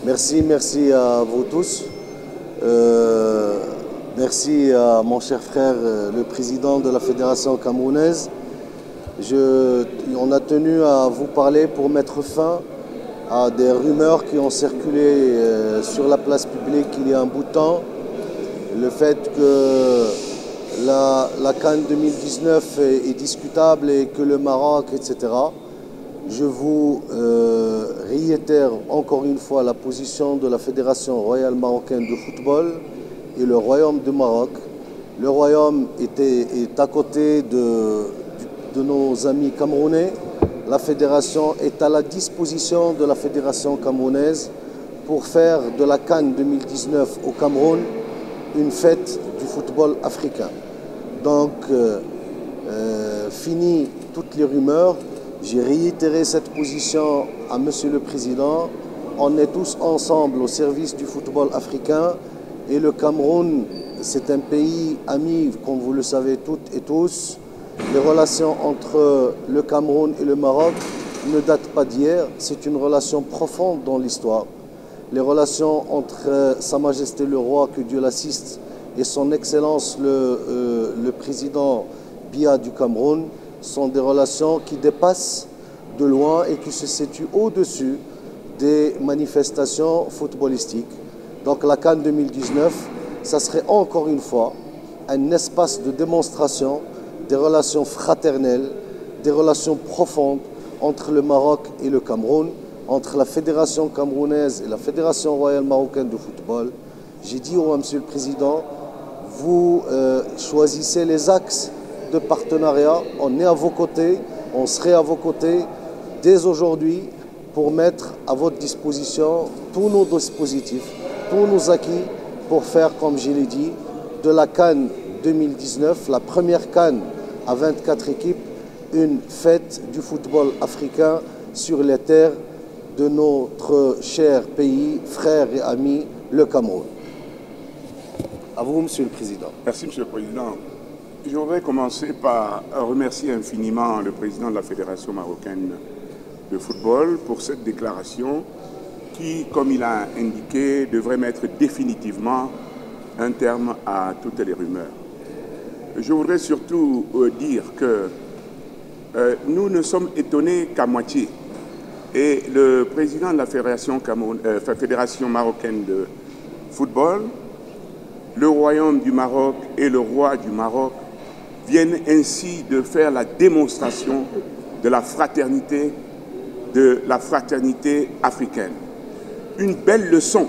Merci à vous tous. Merci à mon cher frère, le président de la Fédération camerounaise. On a tenu à vous parler pour mettre fin à des rumeurs qui ont circulé sur la place publique il y a un bout de temps. Le fait que la CAN 2019 est discutable et que le Maroc, etc. Je vous réitère encore une fois la position de la Fédération royale marocaine de football et le Royaume du Maroc. Le Royaume est à côté de nos amis camerounais. La Fédération est à la disposition de la Fédération camerounaise pour faire de la CAN 2019 au Cameroun une fête du football africain. Donc, fini toutes les rumeurs. J'ai réitéré cette position à Monsieur le Président. On est tous ensemble au service du football africain et le Cameroun, c'est un pays ami, comme vous le savez toutes et tous. Les relations entre le Cameroun et le Maroc ne datent pas d'hier, c'est une relation profonde dans l'histoire. Les relations entre Sa Majesté le Roi, que Dieu l'assiste, et son Excellence le Président Biya du Cameroun sont des relations qui dépassent de loin et qui se situent au-dessus des manifestations footballistiques. Donc la CAN 2019, ça serait encore une fois un espace de démonstration des relations fraternelles, des relations profondes entre le Maroc et le Cameroun, entre la Fédération camerounaise et la Fédération royale marocaine de football. J'ai dit au Monsieur le Président, vous choisissez les axes de partenariat, on est à vos côtés, on serait à vos côtés dès aujourd'hui pour mettre à votre disposition tous nos dispositifs, tous nos acquis pour faire, comme je l'ai dit, de la CAN 2019, la première CAN à 24 équipes, une fête du football africain sur les terres de notre cher pays, frère et ami, le Cameroun. À vous, Monsieur le Président. Merci, Monsieur le Président. Je voudrais commencer par remercier infiniment le président de la Fédération marocaine de football pour cette déclaration qui, comme il a indiqué, devrait mettre définitivement un terme à toutes les rumeurs. Je voudrais surtout dire que nous ne sommes étonnés qu'à moitié. Et le président de la Fédération marocaine de football, le Royaume du Maroc et le Roi du Maroc viennent ainsi de faire la démonstration de la fraternité africaine. Une belle leçon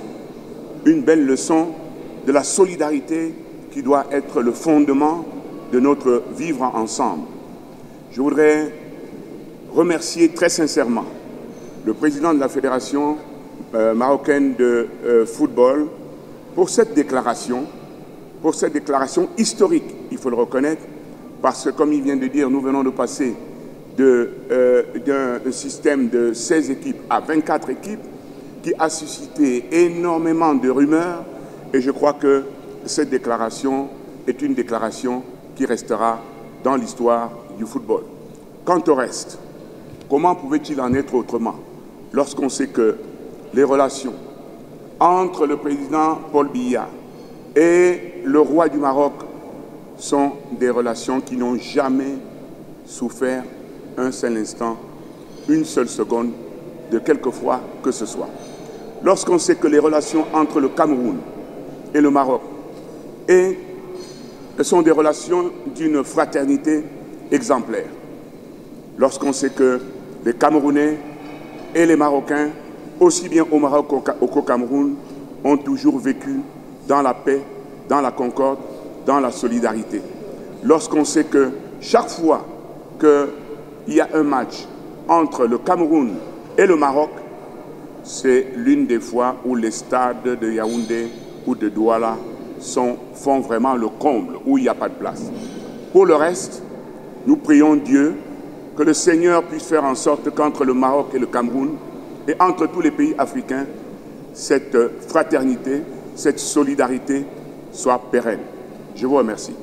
de la solidarité qui doit être le fondement de notre vivre ensemble. Je voudrais remercier très sincèrement le président de la Fédération marocaine de football pour cette déclaration historique, il faut le reconnaître, parce que, comme il vient de dire, nous venons de passer d'un système de 16 équipes à 24 équipes qui a suscité énormément de rumeurs et je crois que cette déclaration est une déclaration qui restera dans l'histoire du football. Quant au reste, comment pouvait-il en être autrement lorsqu'on sait que les relations entre le président Paul Biya et le roi du Maroc sont des relations qui n'ont jamais souffert un seul instant, une seule seconde de quelque foi que ce soit. Lorsqu'on sait que les relations entre le Cameroun et le Maroc sont des relations d'une fraternité exemplaire, lorsqu'on sait que les Camerounais et les Marocains, aussi bien au Maroc qu'au Cameroun, ont toujours vécu dans la paix, dans la concorde, dans la solidarité. Lorsqu'on sait que chaque fois qu'il y a un match entre le Cameroun et le Maroc, c'est l'une des fois où les stades de Yaoundé ou de Douala font vraiment le comble, où il n'y a pas de place. Pour le reste, nous prions Dieu que le Seigneur puisse faire en sorte qu'entre le Maroc et le Cameroun, et entre tous les pays africains, cette fraternité, cette solidarité soit pérenne. Je vous remercie.